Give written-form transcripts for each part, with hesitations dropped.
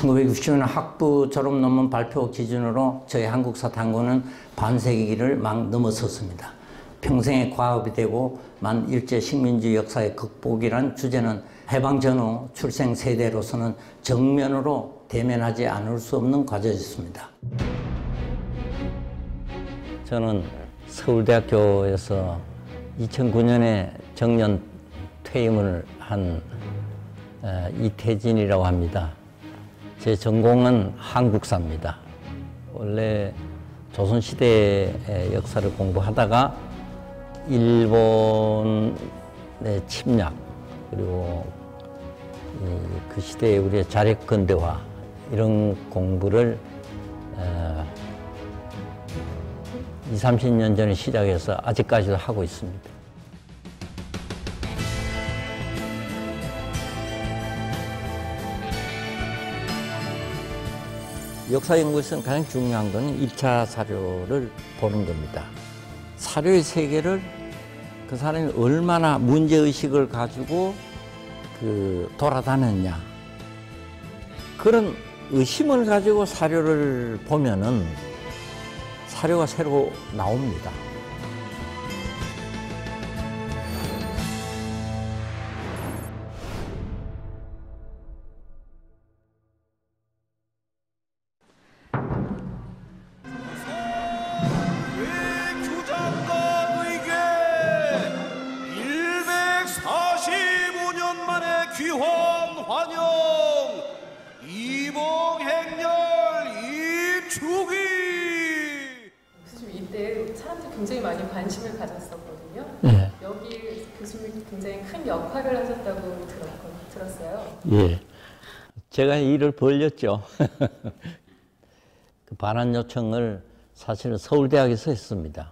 1960년 학부 졸업 논문 발표 기준으로 저희 한국사 탐구는 반세기를 막 넘어섰습니다. 평생의 과업이 되고 만 일제 식민지 역사의 극복이란 주제는 해방 전후 출생 세대로서는 정면으로 대면하지 않을 수 없는 과제였습니다. 저는 서울대학교에서 2009년에 정년 퇴임을 한 이태진이라고 합니다. 제 전공은 한국사입니다. 원래 조선시대의 역사를 공부하다가 일본의 침략, 그리고 그 시대의 우리의 자력 근대화, 이런 공부를 20, 30년 전에 시작해서 아직까지도 하고 있습니다. 역사 연구에서는 가장 중요한 것은 1차 사료를 보는 겁니다. 사료의 세계를 그 사람이 얼마나 문제의식을 가지고 돌아다녔냐. 그런 의심을 가지고 사료를 보면은 사료가 새로 나옵니다. 귀환 환영 이봉행렬 입추기. 교수님, 이때 사람들이 굉장히 많이 관심을 가졌었거든요. 예. 여기 교수님이 굉장히 큰 역할을 하셨다고 들었어요. 예. 제가 일을 벌렸죠. 그 반환 요청을 사실은 서울대학에서 했습니다.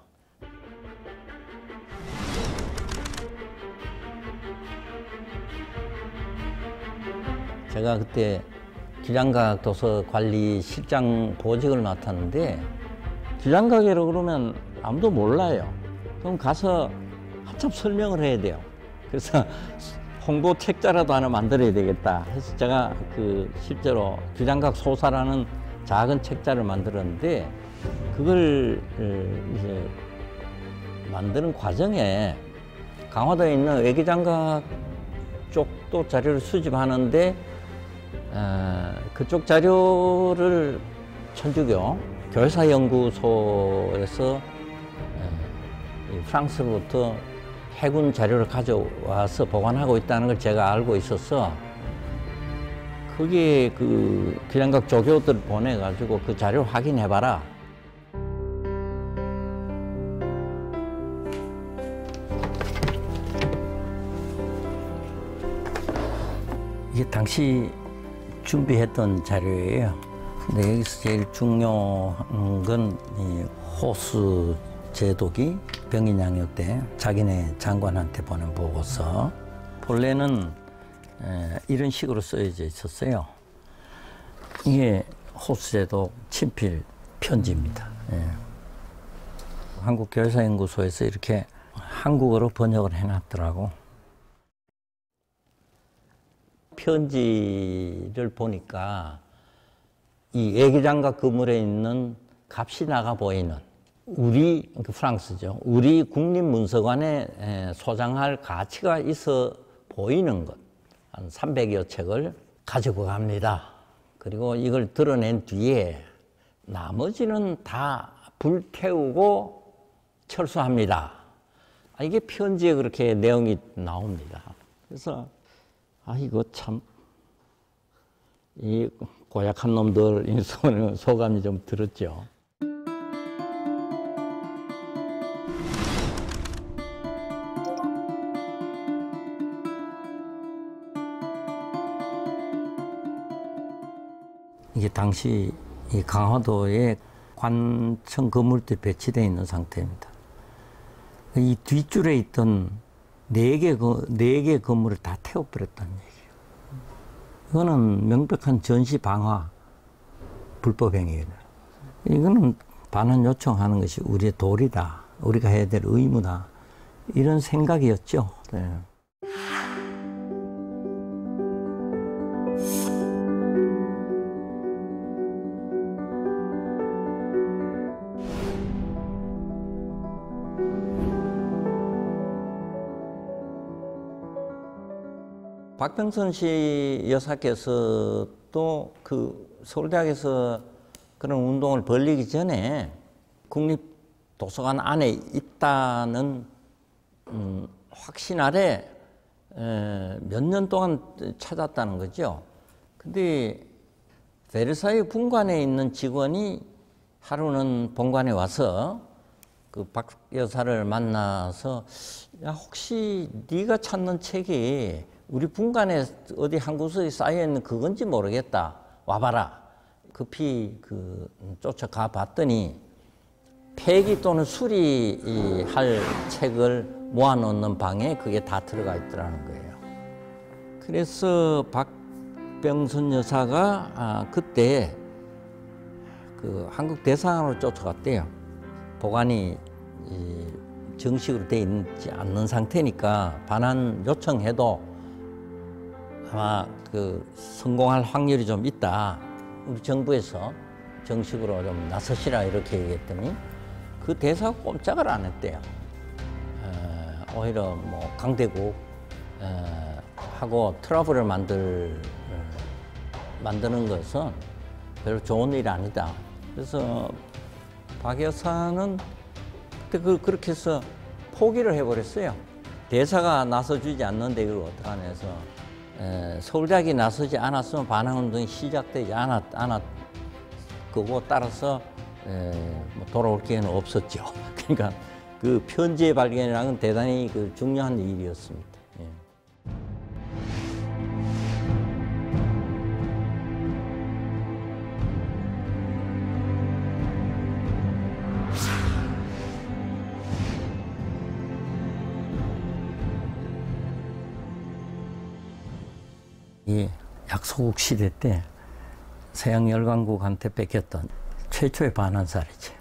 제가 그때 기장각 도서관리실장 보직을 맡았는데, 기장각이라고 그러면 아무도 몰라요. 그럼 가서 한참 설명을 해야 돼요. 그래서 홍보 책자라도 하나 만들어야 되겠다 해서 제가 실제로 기장각 소사라는 작은 책자를 만들었는데, 그걸 이제 만드는 과정에 강화도에 있는 외기장각 쪽도 자료를 수집하는데, 그쪽 자료를 천주교 교회사연구소에서 프랑스로부터 해군 자료를 가져와서 보관하고 있다는 걸 제가 알고 있어서, 거기에 기장각 조교들 보내가지고 그 자료 확인해봐라. 이게 당시 준비했던 자료예요. 근데 여기서 제일 중요한 건 이 호수 제독이 병인양육 때 자기네 장관한테 보낸 보고서. 본래는 이런 식으로 쓰여져 있었어요. 이게 호수 제독 친필 편지입니다. 예. 한국교회사연구소에서 이렇게 한국어로 번역을 해놨더라고. 편지를 보니까 이 외기장각 건물에 있는 값이 나가 보이는 프랑스죠. 우리 국립문서관에 소장할 가치가 있어 보이는 것, 한 300여 책을 가지고 갑니다. 그리고 이걸 드러낸 뒤에 나머지는 다 불태우고 철수합니다. 이게 편지에 그렇게 내용이 나옵니다. 그래서 이거 참, 이 고약한 놈들 소감이 좀 들었죠. 이게 당시 이 강화도에 관청 건물들이 배치되어 있는 상태입니다. 이 뒷줄에 있던 네 개 건물을 다 태워버렸다는 얘기예요. 이거는 명백한 전시 방화 불법 행위예요. 이거는 반환 요청하는 것이 우리의 도리다, 우리가 해야 될 의무다, 이런 생각이었죠. 네. 박병선 씨 여사께서 또 그 서울대학에서 그런 운동을 벌이기 전에 국립도서관 안에 있다는 확신 아래 몇 년 동안 찾았다는 거죠. 근데 베르사유 분관에 있는 직원이 하루는 본관에 와서 그 박 여사를 만나서 야, 혹시 네가 찾는 책이 우리 분관에 어디 한 구석에 쌓여 있는 그건지 모르겠다. 와봐라. 급히 쫓아가 봤더니 폐기 또는 수리할 책을 모아놓는 방에 그게 다 들어가 있더라는 거예요. 그래서 박병선 여사가 그때 그 한국 대사관으로 쫓아갔대요. 보관이 정식으로 돼 있지 않는 상태니까 반환 요청해도 아마 그 성공할 확률이 좀 있다. 우리 정부에서 정식으로 좀 나서시라 이렇게 얘기했더니 그 대사가 꼼짝을 안 했대요. 오히려 뭐 강대국 하고 트러블을 만드는 것은 별로 좋은 일이 아니다. 그래서 박 여사는 그때 그렇게 해서 포기를 해버렸어요. 대사가 나서주지 않는데 이걸 어떡하냐 해서 서울대학이 나서지 않았으면 반환운동이 시작되지 않았 거고 따라서 뭐 돌아올 기회는 없었죠. 그러니까 그 편지의 발견이라는 건 대단히 그 중요한 일이었습니다. 예. 이 약소국 시대 때 서양 열강국한테 뺏겼던 최초의 반환살이죠.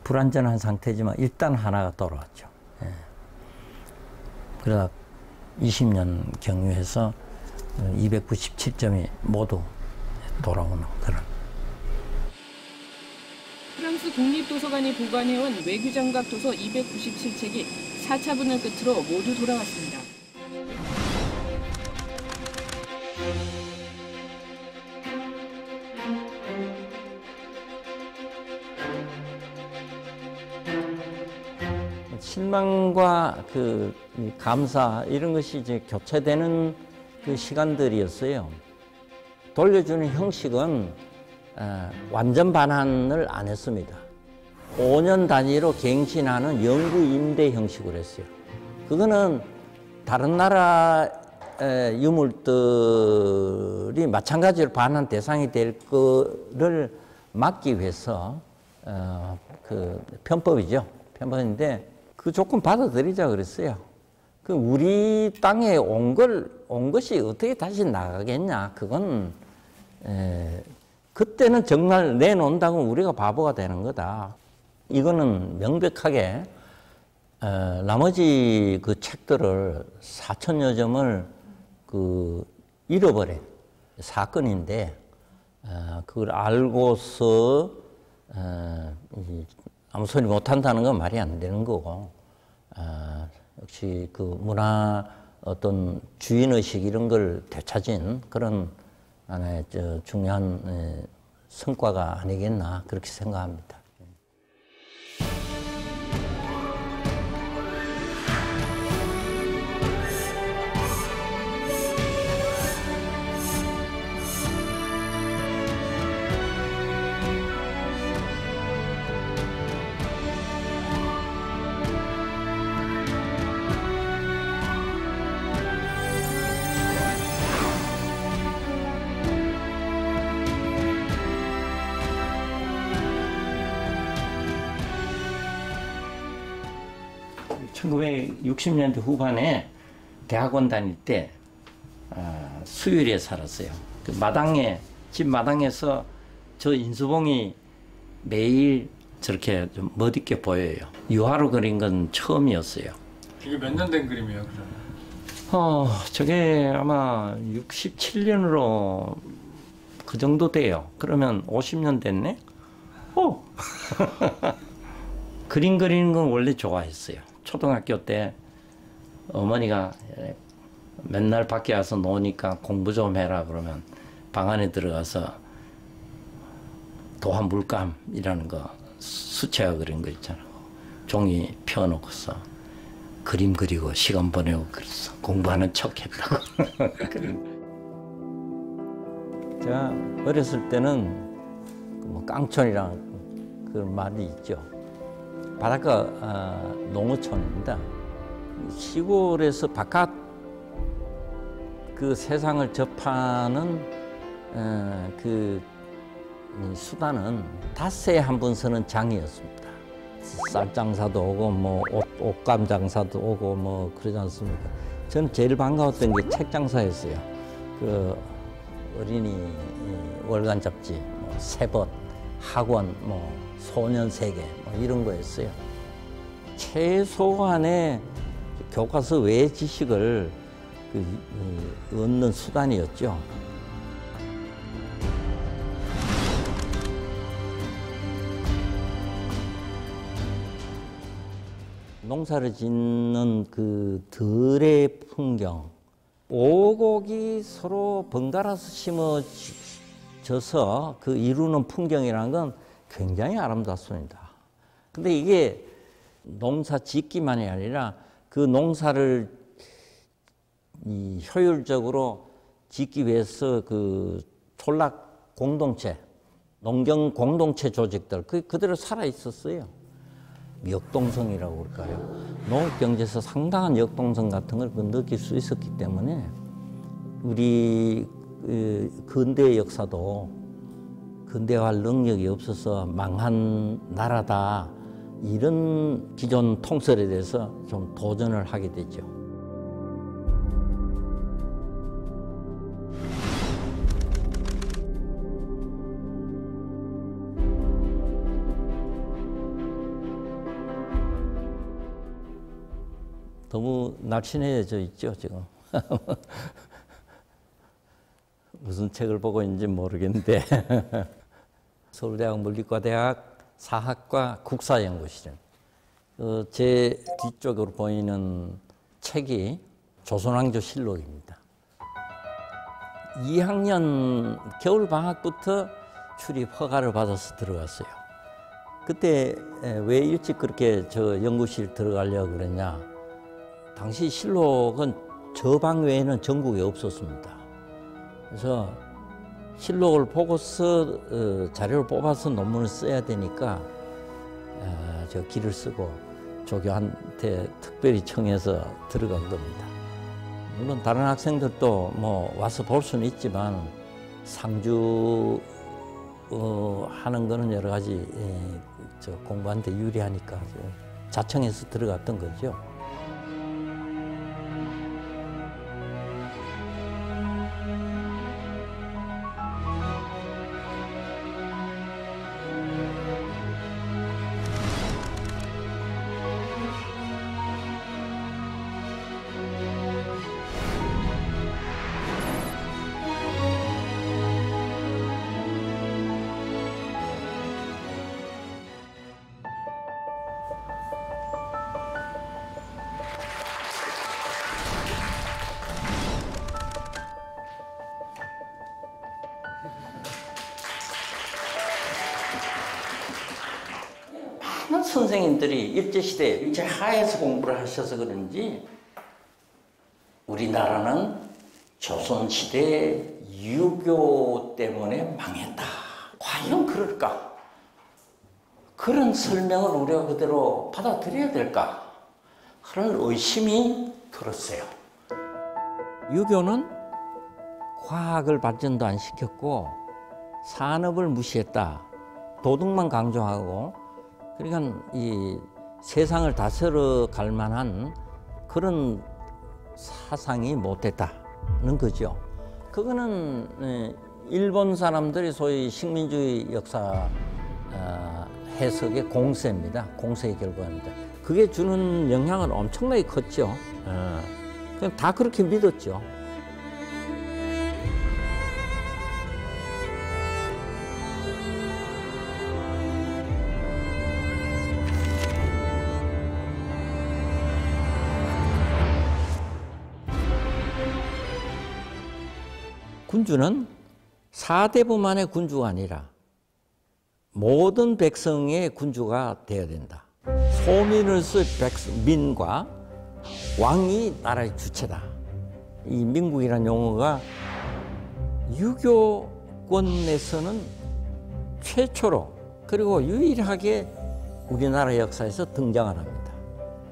불완전한 상태지만 일단 하나가 돌아왔죠. 예. 그러다 20년 경유해서 297점이 모두 돌아오는 그런. 프랑스 국립도서관이 보관해온 외교장각 도서 297책이 4차 분할 끝으로 모두 돌아왔습니다. 실망과 그 감사 이런 것이 이제 교체되는 그 시간들이었어요. 돌려주는 형식은 완전 반환을 안 했습니다. 5년 단위로 갱신하는 영구 임대 형식으로 했어요. 그거는 다른 나라 유물들이 마찬가지로 반환 대상이 될 거를 막기 위해서 그 편법이죠. 편법인데 그 조건 받아들이자 그랬어요. 그 우리 땅에 온 것이 어떻게 다시 나가겠냐. 그건 그때는 정말 내놓는다고 우리가 바보가 되는 거다. 이거는 명백하게 나머지 그 책들을 4천여 점을 그 잃어버린 사건인데 그걸 알고서 아무 소리 못한다는 건 말이 안 되는 거고, 역시 그 문화 어떤 주인의식 이런 걸 되찾은 그런 하나의 중요한 성과가 아니겠나 그렇게 생각합니다. (1960년대) 후반에 대학원 다닐 때 수유리에 살았어요. 그 집 마당에서 저 인수봉이 매일 저렇게 좀 멋있게 보여요. 유화로 그린 건 처음이었어요. 이게 몇 년 된 그림이에요, 그러면? 저게 아마 67년으로 그 정도 돼요. 그러면 50년 됐네? 그림 그리는 건 원래 좋아했어요. 초등학교 때 어머니가 맨날 밖에 와서 노니까 공부 좀 해라 그러면 방 안에 들어가서 도화 물감이라는 거 수채화 그린 거 있잖아. 종이 펴놓고서 그림 그리고 시간 보내고 그랬어. 공부하는 척 했다고. 제가 어렸을 때는 뭐 깡촌이라는 그런 말이 있죠. 바닷가 농어촌입니다. 시골에서 바깥 그 세상을 접하는 그 수단은 닷새에 한 번 서는 장이었습니다. 쌀 장사도 오고 뭐 옷감 장사도 오고 뭐 그러지 않습니까? 저는 제일 반가웠던 게 책 장사였어요. 그 어린이 월간 잡지, 뭐 세벗, 학원, 뭐 소년 세계 뭐 이런 거였어요. 최소한의 교과서 외의 지식을 얻는 수단이었죠. 농사를 짓는 그 들의 풍경, 오곡이 서로 번갈아서 심어져서 그 이루는 풍경이라는 건 굉장히 아름답습니다. 근데 이게 농사 짓기만이 아니라 그 농사를 효율적으로 짓기 위해서 그 촌락 공동체, 농경 공동체 조직들 그대로 살아 있었어요. 역동성이라고 그럴까요? 농업 경제에서 상당한 역동성 같은 걸 느낄 수 있었기 때문에 우리 근대 역사도 근대화할 능력이 없어서 망한 나라다, 이런 기존 통설에 대해서 좀 도전을 하게 되죠. 너무 날씬해져 있죠, 지금. 무슨 책을 보고 있는지 모르겠는데 서울대학 물리과대학 사학과 국사연구실은 제 뒤쪽으로 보이는 책이 조선왕조실록입니다. 2학년 겨울방학부터 출입 허가를 받아서 들어갔어요. 그때 왜 일찍 그렇게 저 연구실 들어가려고 그랬냐. 당시 실록은 저 방 외에는 전국에 없었습니다. 그래서 실록을 보고서 자료를 뽑아서 논문을 써야 되니까 저 길을 쓰고 조교한테 특별히 청해서 들어간 겁니다. 물론 다른 학생들도 뭐 와서 볼 수는 있지만 상주 하는 거는 여러 가지 저 공부하는데 유리하니까 자청해서 들어갔던 거죠. 많은 선생님들이 일제시대, 일제하에서 공부를 하셔서 그런지 우리나라는 조선시대 유교 때문에 망했다. 과연 그럴까? 그런 설명을 우리가 그대로 받아들여야 될까? 그런 의심이 들었어요. 유교는 과학을 발전도 안 시켰고 산업을 무시했다. 도덕만 강조하고, 그러니까 이 세상을 다스려 갈 만한 그런 사상이 못됐다는 거죠. 그거는 일본 사람들이 소위 식민주의 역사 해석의 공세입니다. 공세의 결과입니다. 그게 주는 영향은 엄청나게 컸죠. 그냥 다 그렇게 믿었죠. 군주는 사대부만의 군주가 아니라 모든 백성의 군주가 되어야 된다. 소민으로서의 민과 왕이 나라의 주체다. 이 민국이라는 용어가 유교권에서는 최초로 그리고 유일하게 우리나라 역사에서 등장을 합니다.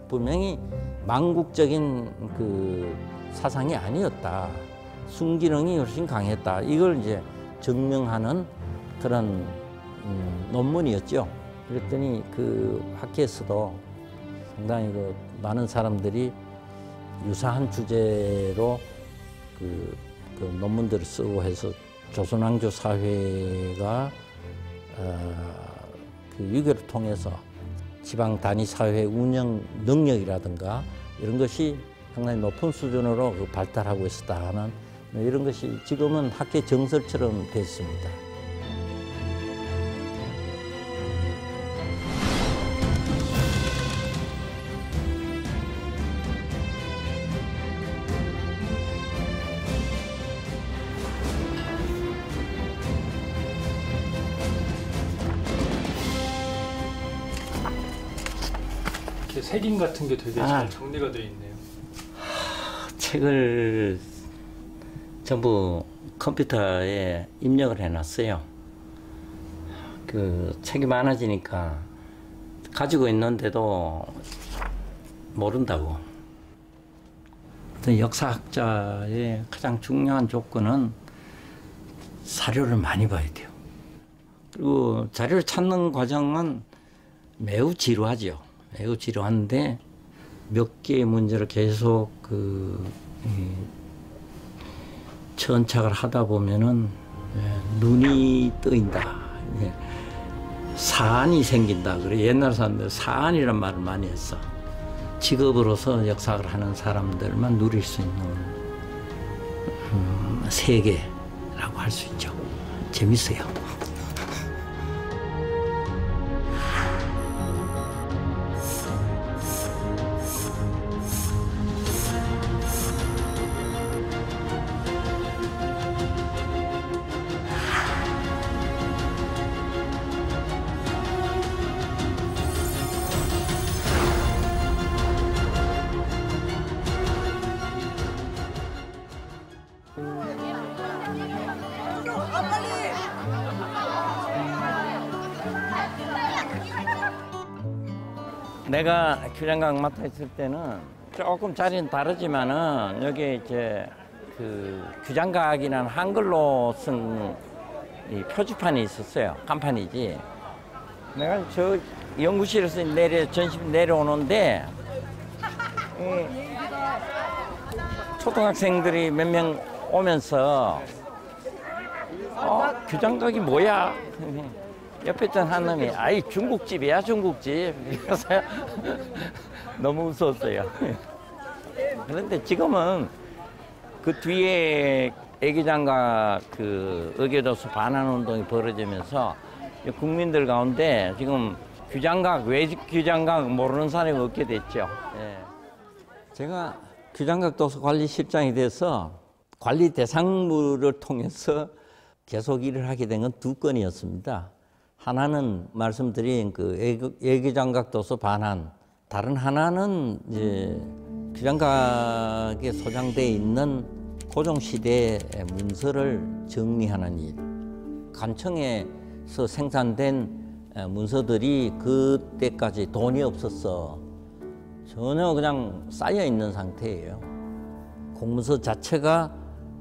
분명히 망국적인 그 사상이 아니었다. 순기능이 훨씬 강했다. 이걸 이제 증명하는 그런 논문이었죠. 그랬더니 그 학회에서도 상당히 그 많은 사람들이 유사한 주제로 그 논문들을 쓰고 해서 조선왕조 사회가 그 유교를 통해서 지방 단위 사회 운영 능력이라든가 이런 것이 상당히 높은 수준으로 발달하고 있었다 하는 이런 것이 지금은 학계 정설처럼 됐습니다. 이렇게 색인 같은 게 되게 잘 정리가 되어 있네요. 책을 전부 컴퓨터에 입력을 해놨어요. 그 책이 많아지니까 가지고 있는데도 모른다고. 어떤 역사학자의 가장 중요한 조건은 사료를 많이 봐야 돼요. 그리고 자료를 찾는 과정은 매우 지루하죠. 매우 지루한데 몇 개의 문제를 계속 천착을 하다 보면은 눈이 뜨인다. 사안이 생긴다. 그래 옛날 사람들 사안이란 말을 많이 했어. 직업으로서 역사를 하는 사람들만 누릴 수 있는 세계라고 할 수 있죠. 재밌어요. 내가 규장각 맡아 있을 때는 조금 자리는 다르지만은 여기 이제 그 규장각이라는 한글로 쓴 이 표지판이 있었어요. 간판이지. 내가 저 연구실에서 전시품 내려오는데 초등학생들이 몇 명 오면서 규장각이 뭐야? 옆에 있던 한 놈이 아이 중국집이야 중국집. 그래서 너무 웃었어요. 그런데 지금은 그 뒤에 애기장각 그 의교도서 반환 운동이 벌어지면서 국민들 가운데 지금 규장각 외직 규장각 모르는 사람이 없게 됐죠. 예. 제가 규장각 도서 관리실장이 돼서 관리 대상물을 통해서 계속 일을 하게 된 건 두 건이었습니다. 하나는 말씀드린 그 애기장각 도서 반환, 다른 하나는 이제 규장각에 소장되어 있는 고종시대 문서를 정리하는 일. 관청에서 생산된 문서들이 그때까지 돈이 없었어. 전혀 그냥 쌓여 있는 상태예요. 공문서 자체가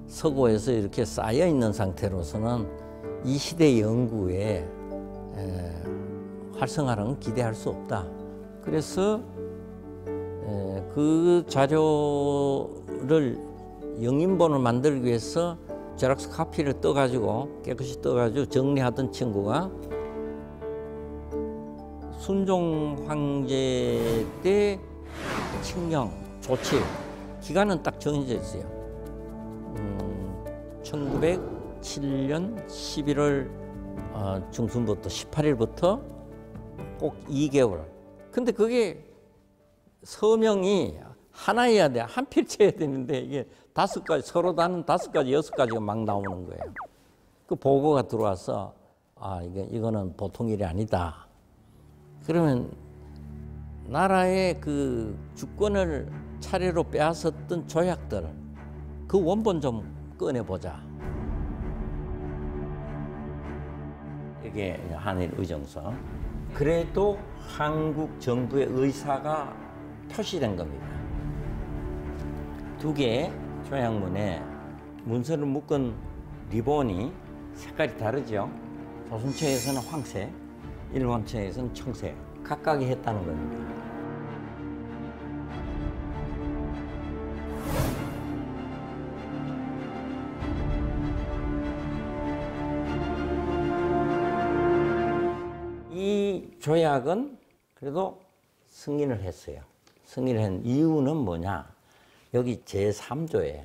서고에서 이렇게 쌓여 있는 상태로서는 이 시대 연구에 활성화는 기대할 수 없다. 그래서 그 자료를 영인본을 만들기 위해서 제락스 카피를 떠가지고 깨끗이 떠가지고 정리하던 친구가 순종 황제 때 칙령 조치 기간은 딱 정해져 있어요. 1907년 11월 중순부터 18일부터 꼭 2개월. 근데 그게 서명이 하나여야 돼. 한 필쳐야 되는데 이게 5가지, 서로 다른 5가지, 6가지가 막 나오는 거예요. 그 보고가 들어와서 이거는 보통 일이 아니다. 그러면 나라의 그 주권을 차례로 빼앗았던 조약들, 그 원본 좀 꺼내보자. 이게 한일 의정서. 그래도 한국 정부의 의사가 표시된 겁니다. 2개의 조약문에 문서를 묶은 리본이 색깔이 다르죠. 조선체에서는 황색, 일본체에서는 청색, 각각이 했다는 겁니다. 이 조약은 그래도 승인을 했어요. 승인을 한 이유는 뭐냐? 여기 제3조에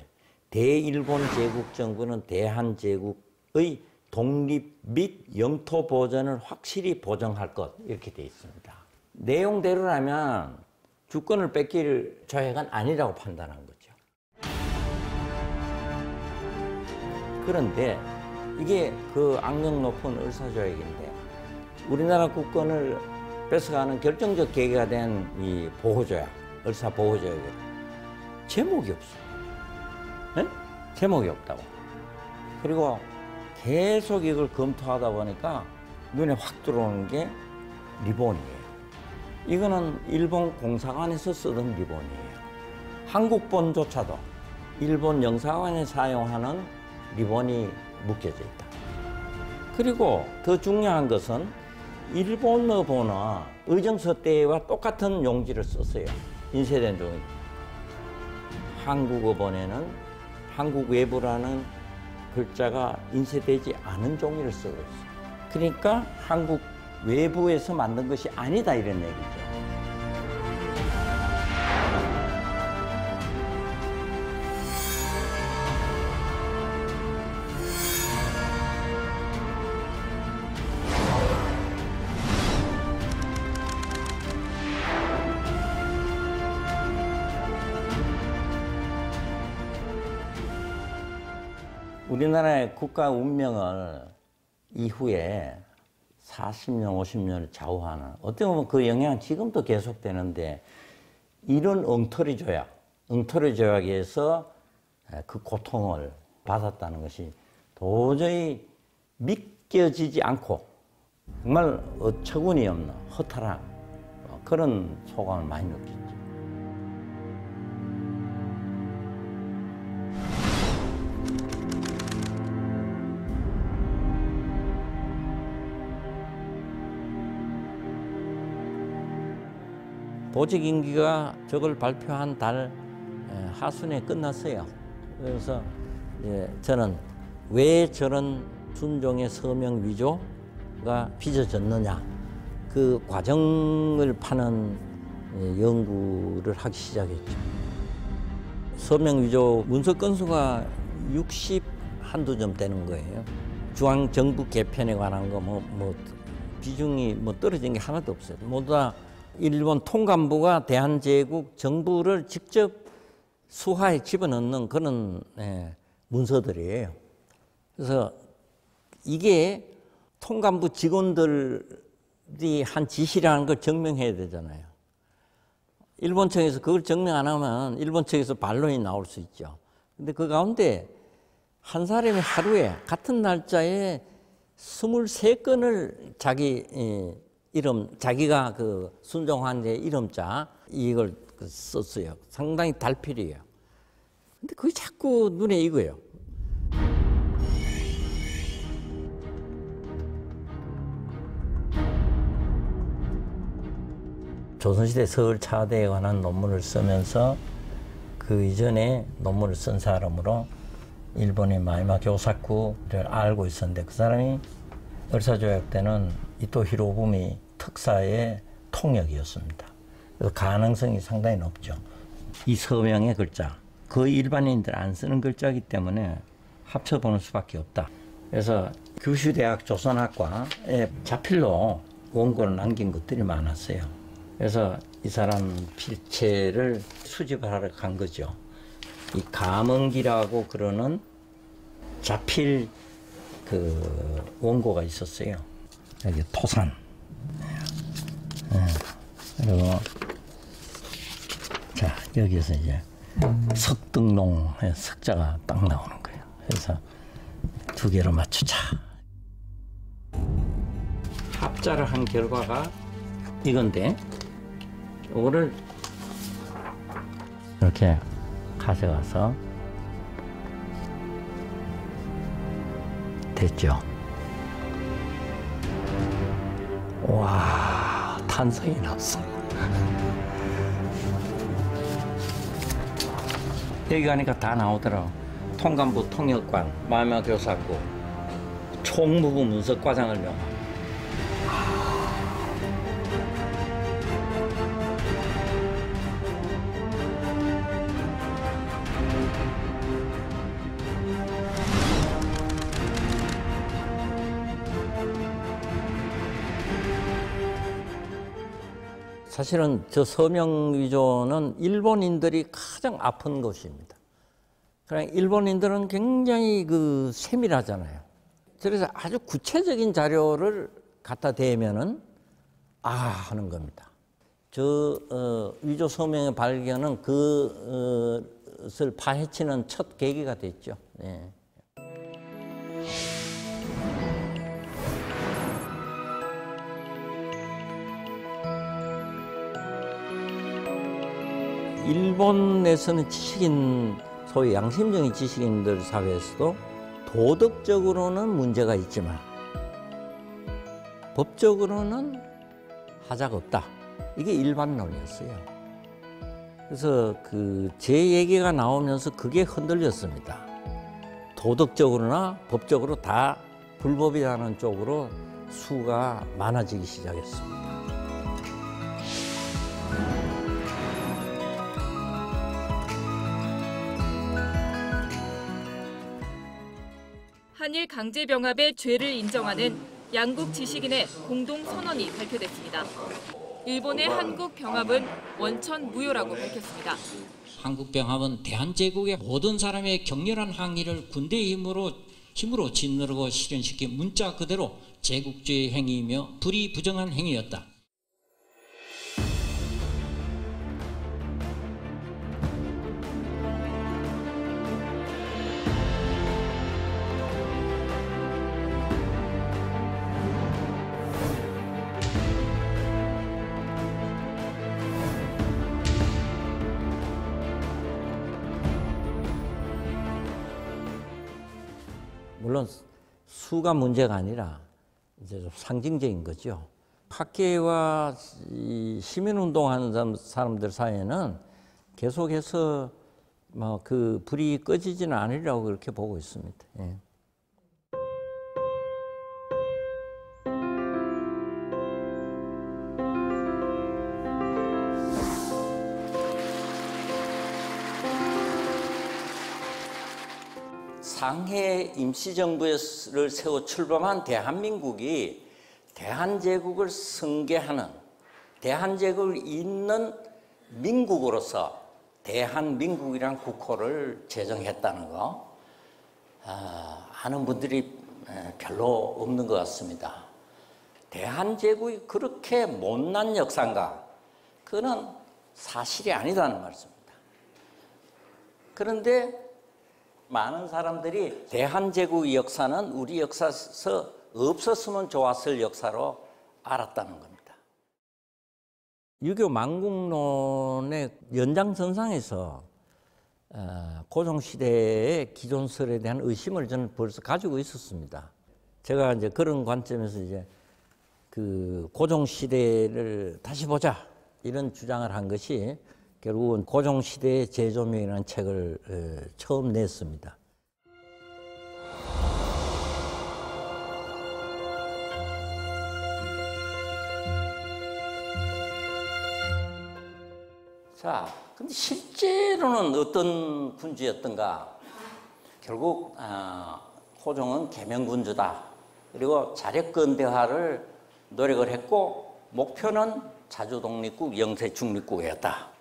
대일본 제국 정부는 대한제국의 독립 및 영토 보전을 확실히 보정할 것, 이렇게 돼 있습니다. 내용대로라면 주권을 뺏길 조약은 아니라고 판단한 거죠. 그런데 이게 그 악명 높은 을사조약인데 우리나라 국권을 뺏어가는 결정적 계기가 된 이 보호조약, 을사보호조약이에요. 제목이 없어. 네? 제목이 없다고. 그리고 계속 이걸 검토하다 보니까 눈에 확 들어오는 게 리본이에요. 이거는 일본 공사관에서 쓰던 리본이에요. 한국본조차도 일본 영사관에 사용하는 리본이 묶여져 있다. 그리고 더 중요한 것은 일본어보나 의정서 때와 똑같은 용지를 썼어요. 인쇄된 종이. 한국어본에는 한국 외부라는 글자가 인쇄되지 않은 종이를 쓰고 있어요. 그러니까 한국 외부에서 만든 것이 아니다, 이런 얘기죠. 우리나라의 국가 운명을 이후에 40년, 50년을 좌우하는, 어떻게 보면 그 영향은 지금도 계속되는데, 이런 엉터리 조약에서 그 고통을 받았다는 것이 도저히 믿겨지지 않고, 정말 어처구니 없는 허탈한 그런 소감을 많이 느꼈죠. 보직 임기가 저걸 발표한 달 하순에 끝났어요. 그래서 저는 왜 저런 순종의 서명 위조가 빚어졌느냐, 그 과정을 파는 연구를 하기 시작했죠. 서명 위조 문서 건수가 60 한두 점 되는 거예요. 중앙정부 개편에 관한 거 비중이 떨어진 게 하나도 없어요. 모두 다 일본 통감부가 대한제국 정부를 직접 수하에 집어넣는 그런 문서들이에요. 그래서 이게 통감부 직원들이 한 지시라는 걸 증명해야 되잖아요. 일본 측에서 그걸 증명 안 하면 일본 측에서 반론이 나올 수 있죠. 근데 그 가운데 한 사람이 하루에 같은 날짜에 23건을 자기 이름, 자기가 그 순종한 데 이름자, 이걸 썼어요. 상당히 달필이에요. 근데 그게 자꾸 눈에 익어요. 조선시대 서울차대에 관한 논문을 쓰면서 그 이전에 논문을 쓴 사람으로 일본의 마이마 교사쿠를 알고 있었는데, 그 사람이 을사조약 때는 이토 히로부미 특사의 통역이었습니다. 그래서 가능성이 상당히 높죠. 이 서명의 글자, 거의 일반인들 안 쓰는 글자이기 때문에 합쳐보는 수밖에 없다. 그래서 규슈대학 조선학과에 자필로 원고를 남긴 것들이 많았어요. 그래서 이 사람 필체를 수집하러 간 거죠. 이 감흥기라고 그러는 자필 그 원고가 있었어요. 여기 토산. 그리고 자 여기서 이제 석등농 석자가 딱 나오는 거예요. 그래서 두 개로 맞추자. 합자를 한 결과가 이건데 이거를 이렇게 가져가서 됐죠. 와, 탄성이 났어. 여기 가니까 다 나오더라고. 통감부 통역관, 마마교사국, 총무부 문서과장을 명하고. 사실은 저 서명위조는 일본인들이 가장 아픈 것입니다. 그러니까 일본인들은 굉장히 그 세밀하잖아요. 그래서 아주 구체적인 자료를 갖다 대면은 아 하는 겁니다. 저 위조 서명의 발견은 그것을 파헤치는 첫 계기가 됐죠. 네. 일본에서는 지식인, 소위 양심적인 지식인들 사회에서도 도덕적으로는 문제가 있지만 법적으로는 하자가 없다. 이게 일반론이었어요. 그래서 그 제 얘기가 나오면서 그게 흔들렸습니다. 도덕적으로나 법적으로 다 불법이라는 쪽으로 수가 많아지기 시작했습니다. 한일 강제병합의 죄를 인정하는 양국 지식인의 공동선언이 발표됐습니다. 일본의 한국병합은 원천 무효라고 밝혔습니다. 한국병합은 대한제국의 모든 사람의 격렬한 항의를 군대의 힘으로 짓누르고 실현시킨 문자 그대로 제국주의 행위이며 불이 부정한 행위였다. 물론 수가 문제가 아니라 이제 좀 상징적인 거죠. 학계와 시민운동하는 사람들 사이에는 계속해서 뭐 그 불이 꺼지지는 않으리라고 그렇게 보고 있습니다. 예. 상해 임시정부를 세워 출범한 대한민국이 대한제국을 승계하는, 대한제국을 잇는 민국으로서 대한민국이라는 국호를 제정했다는 거 아는 분들이 별로 없는 것 같습니다. 대한제국이 그렇게 못난 역사인가? 그건 사실이 아니다는 말씀입니다. 그런데 많은 사람들이 대한제국의 역사는 우리 역사에서 없었으면 좋았을 역사로 알았다는 겁니다. 유교 망국론의 연장선상에서 고종시대의 기존설에 대한 의심을 저는 벌써 가지고 있었습니다. 제가 이제 그런 관점에서 이제 그 고종시대를 다시 보자 이런 주장을 한 것이 결국은 고종시대의 재조명이라는 책을 처음 냈습니다. 자, 근데 실제로는 어떤 군주였던가? 결국 호종은 계명군주다. 그리고 자력근대화를 노력을 했고 목표는 자주 독립국, 영세 중립국이었다.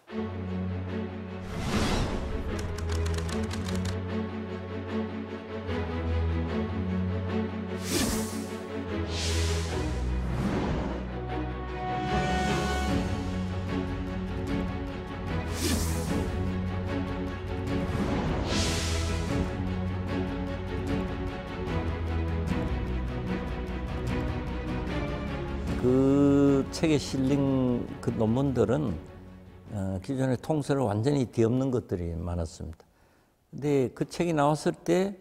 그 책에 실린 그 논문들은 기존의 통설을 완전히 뒤엎는 것들이 많았습니다. 근데 그 책이 나왔을 때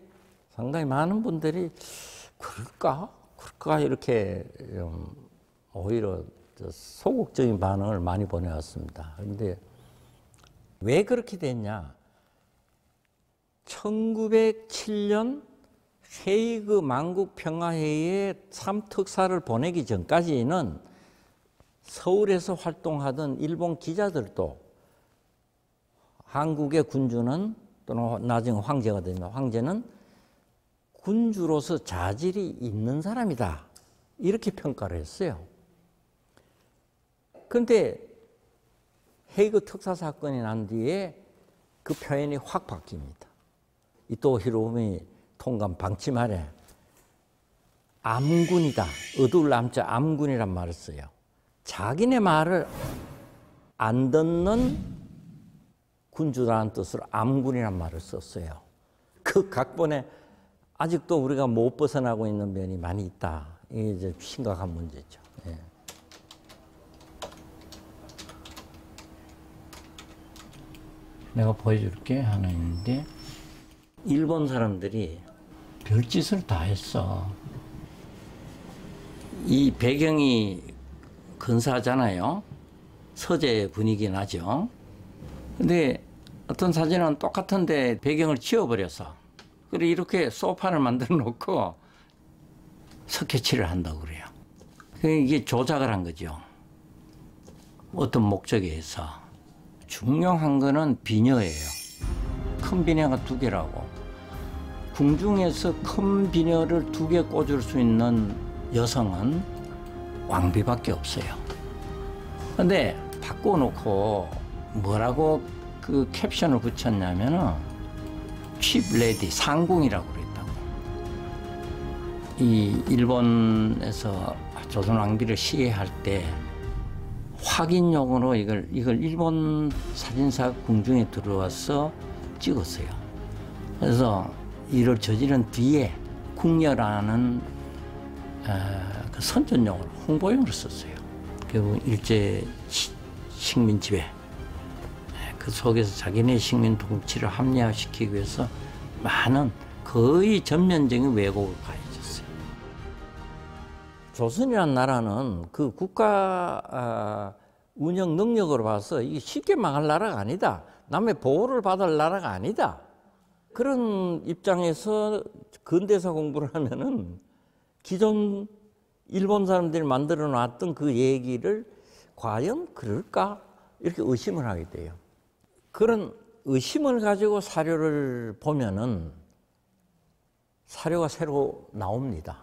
상당히 많은 분들이 그럴까 이렇게 오히려 소극적인 반응을 많이 보내왔습니다. 그런데 왜 그렇게 됐냐? 1907년 헤이그 만국평화회의에 참특사를 보내기 전까지는 서울에서 활동하던 일본 기자들도 한국의 군주는 또는 나중에 황제가 됩니다. 황제는 군주로서 자질이 있는 사람이다. 이렇게 평가를 했어요. 그런데 헤이그 특사 사건이 난 뒤에 그 표현이 확 바뀝니다. 이토 히로부미 통감 방치 말에 암군이다. 어두울 암자 암군이란 말을 써요. 자기네 말을 안 듣는 군주라는 뜻으로 암군이란 말을 썼어요. 그 각본에 아직도 우리가 못 벗어나고 있는 면이 많이 있다. 이게 이제 심각한 문제죠. 예. 내가 보여줄게 하나 있는데 일본 사람들이 별짓을 다 했어. 이 배경이 근사하잖아요. 서재 분위기 나죠. 근데 어떤 사진은 똑같은데 배경을 지워버려서 그리고 이렇게 소파를 만들어 놓고 스케치를 한다고 그래요. 이게 조작을 한 거죠. 어떤 목적에 의해서. 중요한 거는 비녀예요. 큰 비녀가 2개라고. 궁중에서 큰 비녀를 2개 꽂을 수 있는 여성은 왕비밖에 없어요. 근데 바꿔놓고 뭐라고 그 캡션을 붙였냐면은 칩 레디, 상궁이라고 그랬다고. 이 일본에서 조선 왕비를 시해할 때 확인용으로 이걸 일본 사진사 궁중에 들어와서 찍었어요. 그래서 이를 저지른 뒤에 궁녀라는 그 선전용으로 홍보용으로 썼어요. 결국 일제 식민 지배 그 속에서 자기네 식민 통치를 합리화시키기 위해서 많은 거의 전면적인 왜곡을 가해졌어요. 조선이라는 나라는 그 국가 운영 능력으로 봐서 이게 쉽게 망할 나라가 아니다. 남의 보호를 받을 나라가 아니다. 그런 입장에서 근대사 공부를 하면은 기존 일본 사람들이 만들어 놨던 그 얘기를 과연 그럴까? 이렇게 의심을 하게 돼요. 그런 의심을 가지고 사료를 보면은 사료가 새로 나옵니다.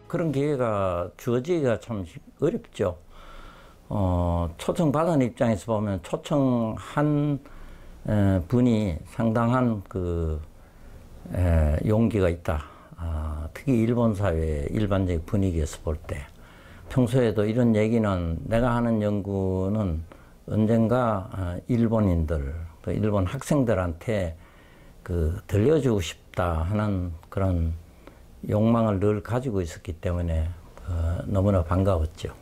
그런 기회가 주어지기가 참 어렵죠. 초청받은 입장에서 보면 초청한 분이 상당한 그 용기가 있다. 특히 일본 사회의 일반적인 분위기에서 볼 때. 평소에도 이런 얘기는 내가 하는 연구는 언젠가 일본인들, 또 일본 학생들한테 그 들려주고 싶다 하는 그런 욕망을 늘 가지고 있었기 때문에 너무나 반가웠죠.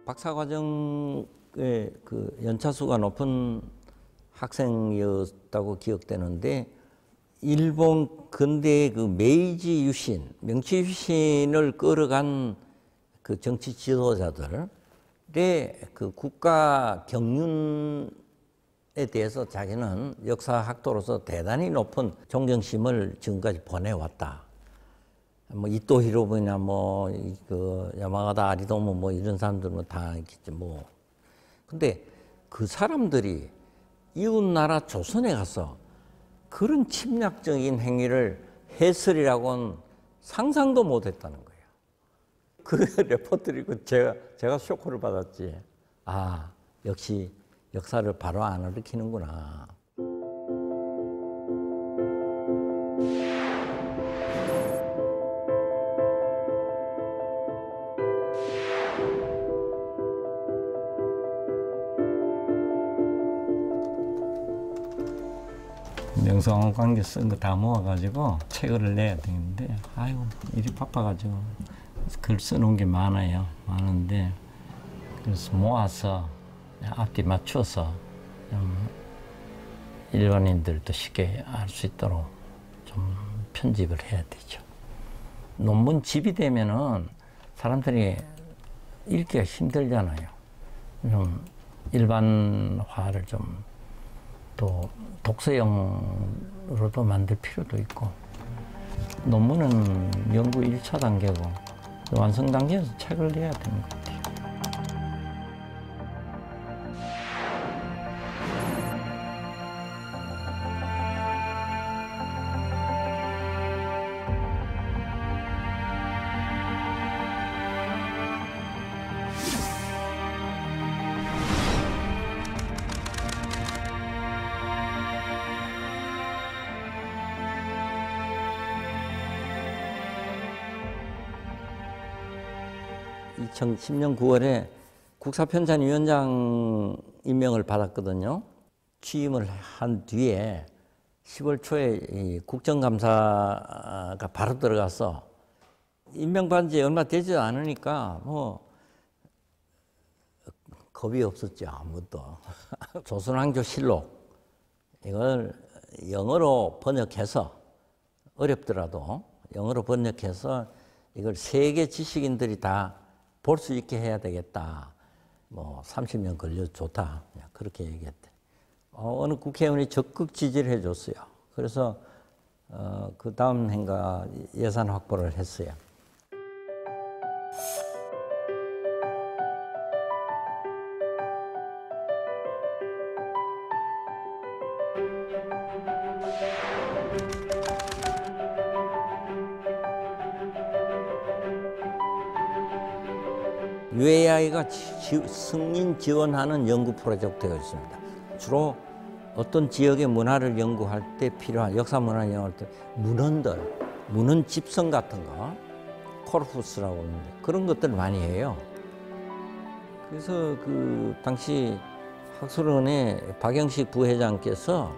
박사과정 그 연차수가 높은 학생이었다고 기억되는데 일본 근대의 그 메이지 유신, 명치 유신을 끌어간 그 정치 지도자들의 그 국가 경륜에 대해서 자기는 역사학도로서 대단히 높은 존경심을 지금까지 보내왔다. 뭐 이토 히로부나 뭐 그 야마가다 아리도모 뭐 이런 사람들은 다 있겠지 뭐. 근데 그 사람들이 이웃 나라 조선에 가서 그런 침략적인 행위를 했으리라고는 상상도 못했다는 거예요. 그 레포트리고 제가 쇼크를 받았지. 아, 역시 역사를 바로 안 일으키는구나. 명성황후 관계 쓴 거 다 모아가지고 책을 내야 되는데 아이고 일이 바빠가지고 글 써놓은 게 많아요. 많은데 그래서 모아서 앞뒤 맞춰서 좀 일반인들도 쉽게 알 수 있도록 좀 편집을 해야 되죠. 논문 집이 되면은 사람들이 읽기가 힘들잖아요. 좀 일반화를 좀 또 독서용으로도 만들 필요도 있고 논문은 연구 1차 단계고 완성 단계에서 책을 내야 되는 것 같아요. 음. 2010년 9월에 국사편찬위원장 임명을 받았거든요. 취임을 한 뒤에 10월 초에 이 국정감사가 바로 들어가서 임명받은 지 얼마 되지 않으니까 뭐 겁이 없었죠. 아무것도. 조선왕조실록 이걸 영어로 번역해서 어렵더라도 영어로 번역해서 이걸 세계 지식인들이 다 볼 수 있게 해야 되겠다. 뭐 30년 걸려 좋다. 그렇게 얘기했대. 어느 국회의원이 적극 지지를 해줬어요. 그래서 그 다음 해인가 예산 확보를 했어요. UAI가 승인 지원하는 연구 프로젝트가 있습니다. 주로 어떤 지역의 문화를 연구할 때 필요한 역사 문화 연구할 때 문헌 집성 같은 거, 코르푸스라고 하는데 그런 것들을 많이 해요. 그래서 그 당시 학술원의 박영식 부회장께서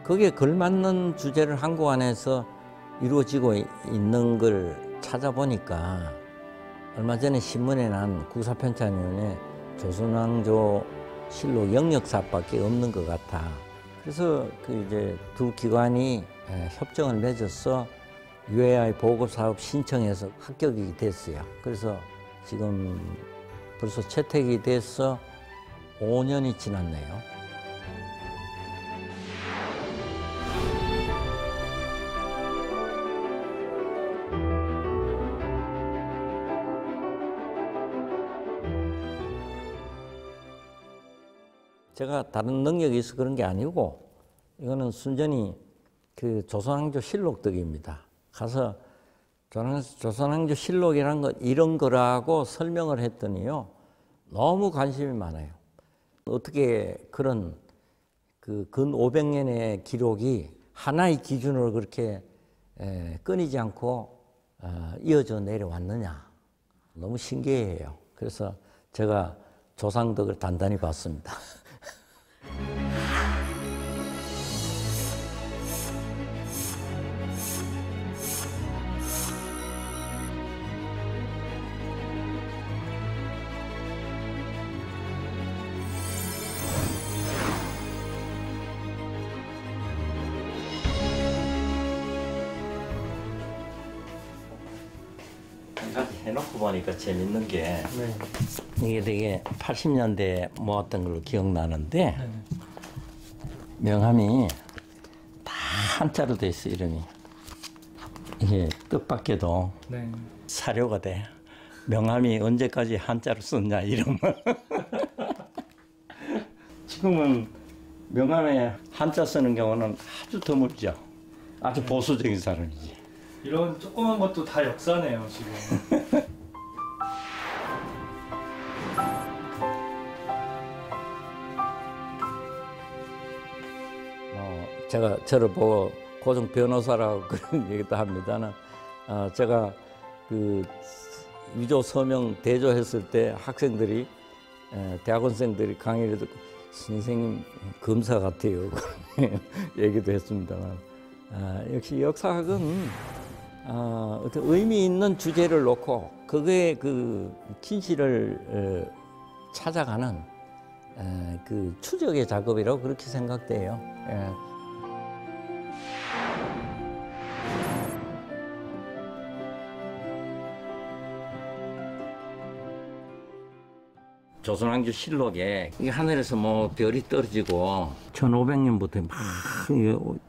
거기에 걸맞는 주제를 한국 안에서 이루어지고 있는 걸 찾아보니까 얼마 전에 신문에 난 국사편찬위원회 조선왕조 실록 영역사밖에 없는 것 같아. 그래서 그 이제 두 기관이 협정을 맺어서 UAI 보급사업 신청해서 합격이 됐어요. 그래서 지금 벌써 채택이 돼서 5년이 지났네요. 제가 다른 능력이 있어 그런 게 아니고 이거는 순전히 그 조선왕조 실록 덕입니다. 가서 조선왕조 실록이란 것 이런 거라고 설명을 했더니요 너무 관심이 많아요. 어떻게 그런 그 근 500년의 기록이 하나의 기준으로 그렇게 끊이지 않고 이어져 내려왔느냐 너무 신기해요. 그래서 제가 조상덕을 단단히 봤습니다. 한 가지 해놓고 보니까 재밌는 게 네. 이게 되게 80년대에 모았던 걸로 기억나는데 네. 명함이 다 한자로 돼 있어 이름이. 이게 뜻밖에도 네. 사료가 돼. 명함이 언제까지 한자로 썼냐 이름을. 지금은 명함에 한자 쓰는 경우는 아주 드물죠. 아주 보수적인 사람이지. 이런 조그만 것도 다 역사네요, 지금. 제가 저를 보고 고정 변호사라고 그런 얘기도 합니다는 제가 그 위조 서명 대조했을 때 학생들이 대학원생들이 강의를 듣고 선생님 검사 같아요 얘기도 했습니다만 역시 역사학은 어떤 의미 있는 주제를 놓고 그거의 그 진실을 찾아가는 그 추적의 작업이라고 그렇게 생각돼요. 예. 조선왕조 실록에 이 하늘에서 뭐 별이 떨어지고 1500년부터 막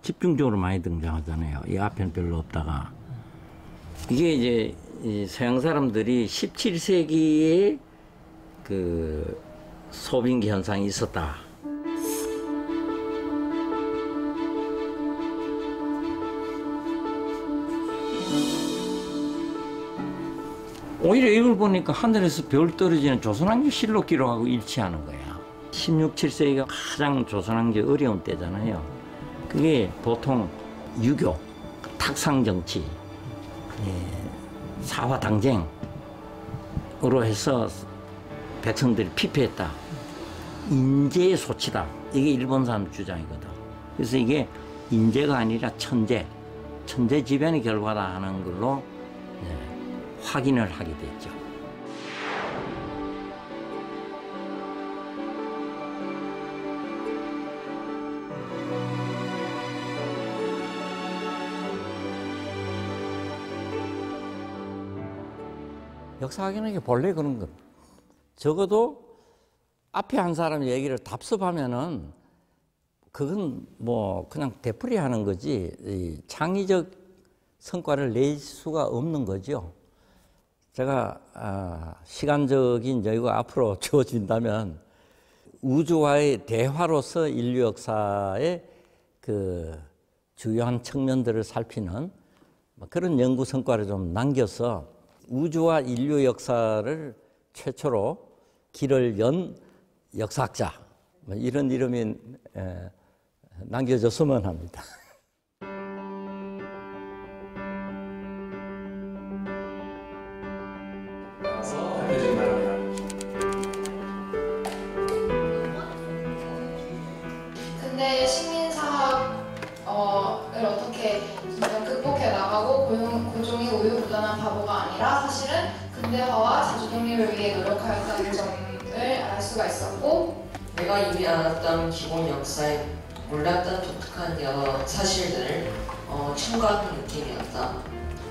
집중적으로 많이 등장하잖아요. 이 앞에는 별로 없다가 이게 이제 이 서양 사람들이 17세기에 그 소빙기 현상이 있었다. 오히려 이걸 보니까 하늘에서 별 떨어지는 조선왕조 실록 기록하고 일치하는 거야. 16, 17세기가 가장 조선왕조 어려운 때잖아요. 그게 보통 유교, 탁상정치, 사화당쟁으로 해서 백성들이 피폐했다. 인재의 소치다. 이게 일본 사람 주장이거든. 그래서 이게 인재가 아니라 천재 지변의 결과다 하는 걸로 확인을 하게 됐죠. 역사학이라는 게 본래 그런 것. 적어도 앞에 한 사람 얘기를 답습하면은 그건 뭐 그냥 되풀이 하는 거지 이 창의적 성과를 낼 수가 없는 거죠. 제가 시간적인 여유가 앞으로 주어진다면 우주와의 대화로서 인류 역사의 그 주요한 측면들을 살피는 그런 연구 성과를 좀 남겨서 우주와 인류 역사를 최초로 길을 연 역사학자 이런 이름이 남겨졌으면 합니다. 근데 식민사학을 어떻게 극복해 나가고 고종이 우유부단한 바보가 아니라 사실은 근대화와 자주 독립을 위해 노력하였다는 점을 알 수가 있었고 내가 이미 알았던 기본 역사에 몰랐던 독특한 여러 사실들을 첨가하는 느낌이었다.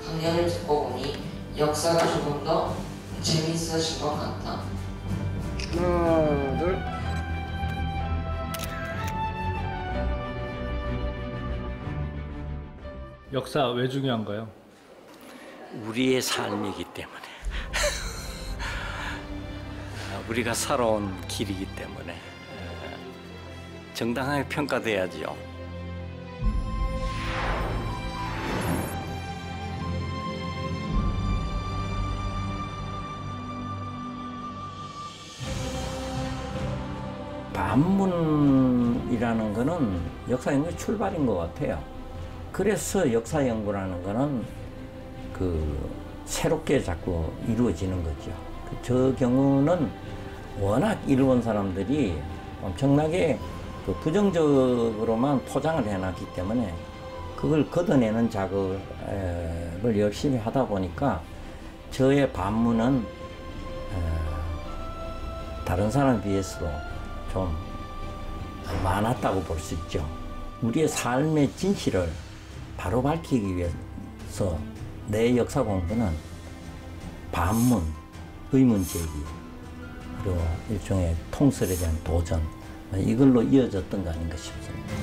강연을 듣고 보니 역사가 조금 더 재미있어진 것 같다. 하나, 둘. 역사 왜 중요한가요? 우리의 삶이기 때문에 우리가 살아온 길이기 때문에 정당하게 평가돼야죠. 반문이라는 거는 역사 연구의 출발인 것 같아요. 그래서 역사 연구라는 거는 그 새롭게 자꾸 이루어지는 거죠. 저 경우는 워낙 일본 사람들이 엄청나게 그 부정적으로만 포장을 해놨기 때문에 그걸 걷어내는 작업을 열심히 하다 보니까 저의 반문은 다른 사람에 비해서도 좀 많았다고 볼 수 있죠. 우리의 삶의 진실을 바로 밝히기 위해서 내 역사 공부는 반문, 의문 제기, 그리고 일종의 통솔에 대한 도전, 이걸로 이어졌던 거 아닌가 싶습니다.